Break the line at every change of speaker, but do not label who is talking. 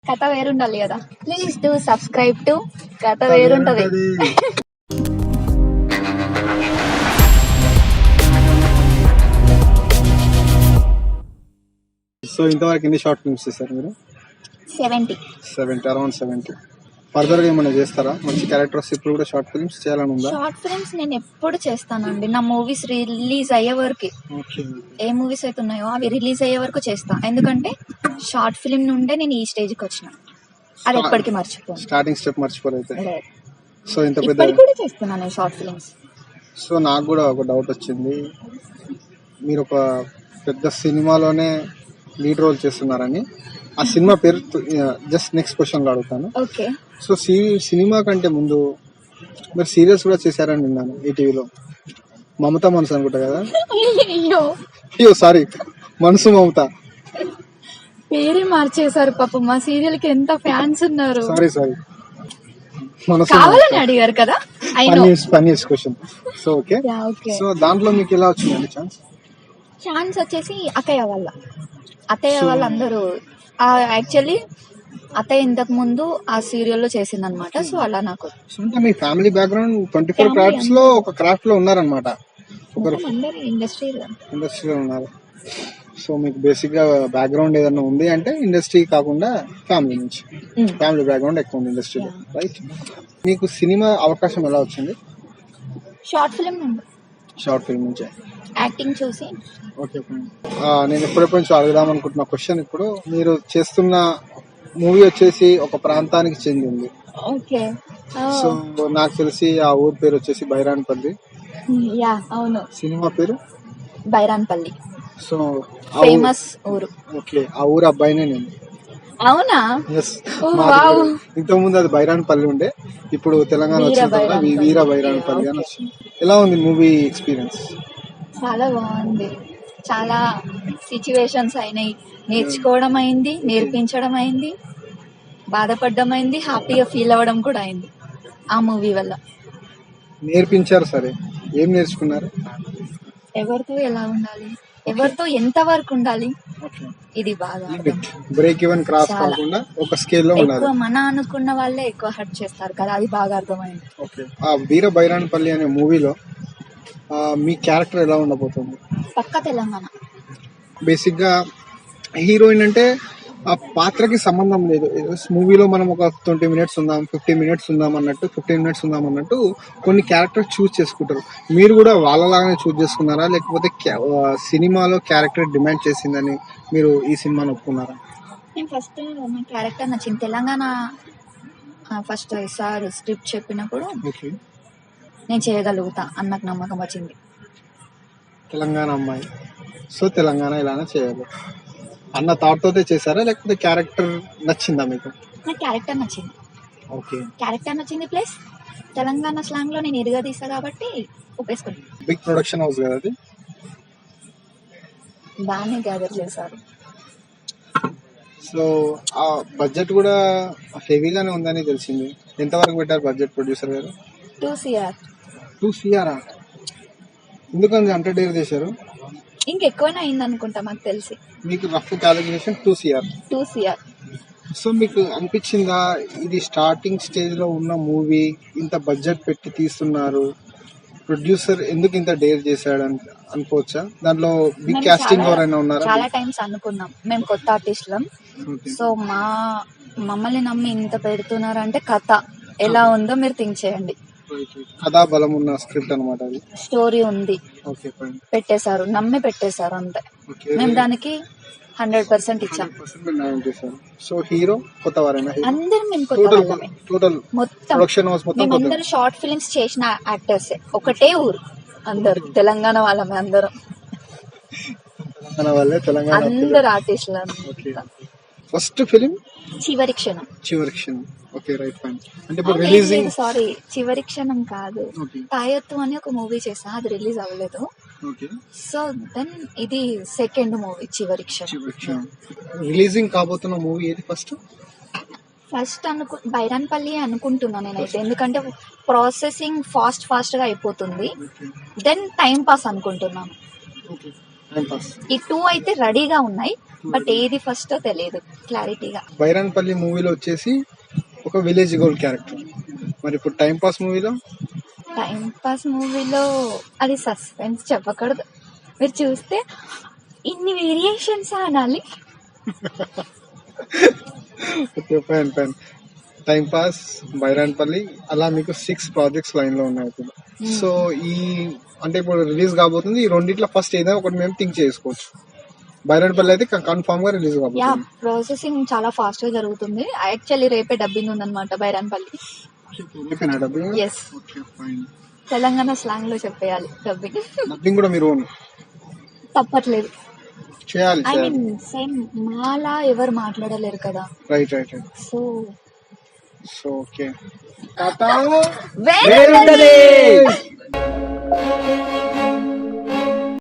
కథ వేరుండాలి కదా. Please do subscribe to కథ వేరుంటది.
సో ఇంతవరకు ఎన్ని షార్ట్ ఫిల్మ్స్ చేశారు మీరు?
70
అరౌండ్ 70. ఫర్దర్ గా ఏమైనా చేస్తారా? మంచి క్యారెక్టర్స్ ఇప్పుడు కూడా షార్ట్ ఫిల్మ్స్ చేయాలని ఉందా?
షార్ట్ ఫిల్మ్స్ నేను ఎప్పుడు చేస్తానండి. నా మూవీస్ రిలీజ్ అయ్యే వరకు, ఏ మూవీస్ అయితే ఉన్నాయో అవి రిలీజ్ అయ్యే వరకు చేస్తా. ఎందుకంటే షార్ట్ ఫిల్మ్ నుండే నేను ఈ స్టేజ్ కి వచ్చిన, అది ఎప్పటికీ మర్చిపోను.
స్టార్టింగ్ స్టెప్ మర్చిపోలేదు. సో ఇంత పెద్ద
ఇప్పటికి కూడా చేస్తున్నాను నేను షార్ట్ ఫిల్మ్స్.
సో నాకు కూడా ఒక డౌట్ వచ్చింది, మీరు ఒక పెద్ద సినిమాలోనే లీడ్ రోల్ చేస్తున్నారని. ఆ సినిమా పేరు జస్ట్ నెక్స్ట్ క్వశ్చన్ లో అడుగుతాను.
ఓకే.
సో సినిమా కంటే ముందు మీరు సీరియల్స్ కూడా చేశారని విన్నాను ఈటీవీలో. మమతా మనసు అనుకుంటా కదా? అయ్యో సారీ, మనసు మమత.
పేరే మార్చేశారు పాపం. మా సీరియల్ కి ఎంత ఫ్యాన్స్ ఉన్నారు.
సారీ మనసు
కావాలని అడిగారు కదా.
Funniest question. So okay. So దాంట్లో మీకు ఎలా వచ్చిందండి
ఛాన్స్ వచ్చేసి అత్తయ్య వాళ్ళ అందరూ యాక్చువల్లీ అత్తయ్య ఇంతకు ముందు ఆ సీరియల్లో చేసింది అనమాట. సో అలా నాకు
మీ ఫ్యామిలీ బ్యాక్గ్రౌండ్ 24 క్రాఫ్ట్స్ లో ఒక క్రాఫ్ట్ లో ఉన్నారనమాట. ఇండస్ట్రీలో ఉన్నారు. సో మీకు బేసిక్ గా బ్యాక్గ్రౌండ్ ఏదన్నా ఉంది అంటే ఇండస్ట్రీ కాకుండా ఫ్యామిలీ నుంచి, ఫ్యామిలీ బ్యాక్గ్రౌండ్ ఎక్కువ ఉంది ఇండస్ట్రీలో, రైట్? మీకు సినిమా అవకాశం ఎలా వచ్చింది?
షార్ట్ ఫిల్మ్
నుంచే
యాక్టింగ్ చూసి.
ఓకే. నేను ఎప్పుడెప్పుడు నుంచి అడుగుదాం అనుకుంటున్న క్వశ్చన్, ఇప్పుడు మీరు చేస్తున్న మూవీ వచ్చేసి ఒక ప్రాంతానికి చెందింది.
ఓకే.
సో నాకు తెలిసి ఆ ఊరు పేరు వచ్చేసి బైరాన్పల్లి.
యా అవును.
సినిమా పేరు
బైరాన్పల్లి.
సో
ఫేమస్ ఊరు.
ఓకే. ఆ ఊరు అబ్బాయినే నేను.
అవునా?
ఎస్. ఇంతకు ముందు అది బైరాన్పల్లి ఉండే, ఇప్పుడు తెలంగాణ వచ్చిన వీర బైరాన్పల్లి అని వచ్చింది. ఎలా ఉంది మూవీ ఎక్స్పీరియన్స్?
చాలా బాగుంది. చాలా సిచ్యువేషన్స్ అయినాయి, నేర్చుకోవడం అయింది, నేర్పించడం అయింది, బాధపడడం అయింది, హ్యాపీగా ఫీల్ అవ్వడం కూడా అయింది ఆ మూవీ వల్ల.
నేర్పించారు, సరే ఏం నేర్చుకున్నారు?
ఎవరితో ఎలా ఉండాలి, ఎవరితో ఎంత వరకు ఉండాలి, ఇది బాగా
బ్రేక్ ఈవెన్ క్రాస్ కాకుండా ఒక స్కేల్ లో ఉండాలి.
ఎక్కువ మన అనుకున్న వాళ్ళే ఎక్కువ హర్ట్ చేస్తారు కదా, అది బాగా అర్థమైంది.
ఓకే. ఆ వీర బైరాన్పల్లి అనే మూవీలో మీ క్యారెక్టర్ ఎలా ఉండబోతుంది?
పక్క తెలంగాణ.
బేసిక్ గా హీరోయిన్ అంటే ఆ పాత్రకి సంబంధం లేదు. మూవీలో మనం ఒక 20 మినిట్స్ ఉందాం, 15 మినిట్స్ ఉందాం అన్నట్టు కొన్ని క్యారెక్టర్ చూస్ చేసుకుంటారు. మీరు కూడా వాళ్ళలాగానే చూస్ చేసుకున్నారా, లేకపోతే సినిమాలో క్యారెక్టర్ డిమాండ్ చేసిందని మీరు ఈ సినిమాని ఒప్పుకున్నారా?
నేను ఫస్ట్ నా క్యారెక్టర్ నచ్చింది. తెలంగాణ ఫస్ట్ సార్ స్క్రిప్ట్ చెప్పినప్పుడు నేను చేయగలుగుతా అన్నకు నమ్మకం వచ్చింది.
తెలంగాణ అమ్మాయి, సో తెలంగాణ ఇలానే చేయాలి అన్న థాట్ తోటే చేశారా, లేకపోతే క్యారెక్టర్ నచ్చిందా మీకు?
నాకు క్యారెక్టర్ నచ్చింది.
ఓకే.
క్యారెక్టర్ నచ్చింది, ప్లస్ తెలంగాణ స్లాంగ్ లో నేను ఎరుగా తీసా కాబట్టి ఒప్పేసుకున్నాను.
బిగ్ ప్రొడక్షన్ హౌస్ కదా అది?
బాగానే గ్యాదర్ చేశారు.
సో ఆ బడ్జెట్ కూడా హెవీగానే ఉందని తెలిసింది. ఎంతవరకు పెట్టారు బడ్జెట్ ప్రొడ్యూసర్ గారు?
2 CR.
ఎందుకంటే అంత డేర్ చేశారు?
ఇంకెక్కువనే అయింది అనుకుంటా నాకు తెలిసి.
మీకు రఫ్ క్యాలిక్యులేషన్ 2 CR. సో మీకు అనిపించిందా ఇది స్టార్టింగ్ స్టేజ్ లో ఉన్న మూవీ, ఇంత బడ్జెట్ పెట్టి తీస్తున్నారు, ప్రొడ్యూసర్ ఎందుకు ఇంత డేర్ చేశాడు అనుకోవచ్చా? దాంట్లో బిగ్ కాస్టింగ్ ఎవరైనా ఉన్నారా?
చాలా టైమ్స్ అనుకున్నాం, మేము కొత్త ఆర్టిస్టులం. సో మమ్మల్ని నమ్మి ఇంత పెడుతున్నారు అంటే కథ ఎలా ఉందో మీరు థింక్ చేయండి.
కథా బలం ఉన్న స్క్రిప్ట్ అనమాట అది.
స్టోరీ ఉంది, పెట్టేశారు, నమ్మి పెట్టేశారు అంతే. మేము దానికి 100% ఇచ్చాం.
సో హీరో కొత్త వారైనా?
అందరం మేము కొత్త వాళ్ళమే.
టోటల్ ప్రొడక్షన్ హౌస్ మొత్తం
మేమందరం షార్ట్ ఫిల్మ్స్ చేసిన యాక్టర్స్, ఒకటే ఊరు, అందరు తెలంగాణ వాళ్ళమే, అందరం అందరు ఆర్టిస్టులు.
ఫస్ట్ ఫిలిం
చివరి క్షణం.
Okay, right, fine. అంటే ఇప్పుడు రిలీజింగ్,
సారీ చివరి క్షణం కాదు, తాయత్తు అని ఒక మూవీ చేసా, అది రిలీజ్ అవ్వలేదు. సో దెన్ ఇది సెకండ్ మూవీ చివరి క్షణం.
రిలీజింగ్ కాబోతున్న మూవీ ఏది?
ఫస్ట్ బైరాన్పల్లి అనుకుంటున్నా నేనైతే, ఎందుకంటే ప్రాసెసింగ్ ఫాస్ట్ గా అయిపోతుంది. దెన్ టైం పాస్ అనుకుంటున్నాను. ఈ 2 అయితే రెడీగా ఉన్నాయి, బట్ ఏది ఫస్ట్ తెలియదు క్లారిటీగా.
బైరాన్పల్లి మూవీలో వచ్చేసి ఒక విలేజ్ గోల్ క్యారెక్టర్, మరి ఇప్పుడు టైం పాస్ మూవీలో
టైం పాస్ మూవీలో అది సస్పెన్స్ చెప్పకూడదు, మీరు చూస్తే ఇన్ని వేరియేషన్స్ అనాలి.
Okay fine fine. Time pass, Bairanpally, అలా మీకు 6 ప్రాజెక్ట్స్ లైన్ లో ఉన్నాయి ఇప్పుడు. సో ఈ అంటే ఇప్పుడు రిలీజ్ కాబోతుంది, ఈ రెండిట్లో ఫస్ట్ ఏదైనా ఒకటి మేము థింక్ చేసుకోవచ్చు. బైరాన్పల్లి అయితే కన్ఫామ్ గా రిలీజ్
యా,
కాబోతుంది.
ప్రాసెసింగ్ చాలా ఫాస్ట్ గా జరుగుతుంది. యాక్చువల్లీ రేపే డబ్బింగ్ ఉందన్నమాట బైరాన్పల్లి.
రేపేనా dubbing?
Yes,
okay fine.
Telangana slang లో చెప్పేయాలి డబ్బింగ్.
డబ్బింగ్ కూడా మీరు ఓన్
తప్పట్లేదు.
చేయాలి.
ఐ మీన్ సేమ్ మాలా ఎవరు మాట్లాడలేరు కదా.
Right right right.
So
so okay.
వేరే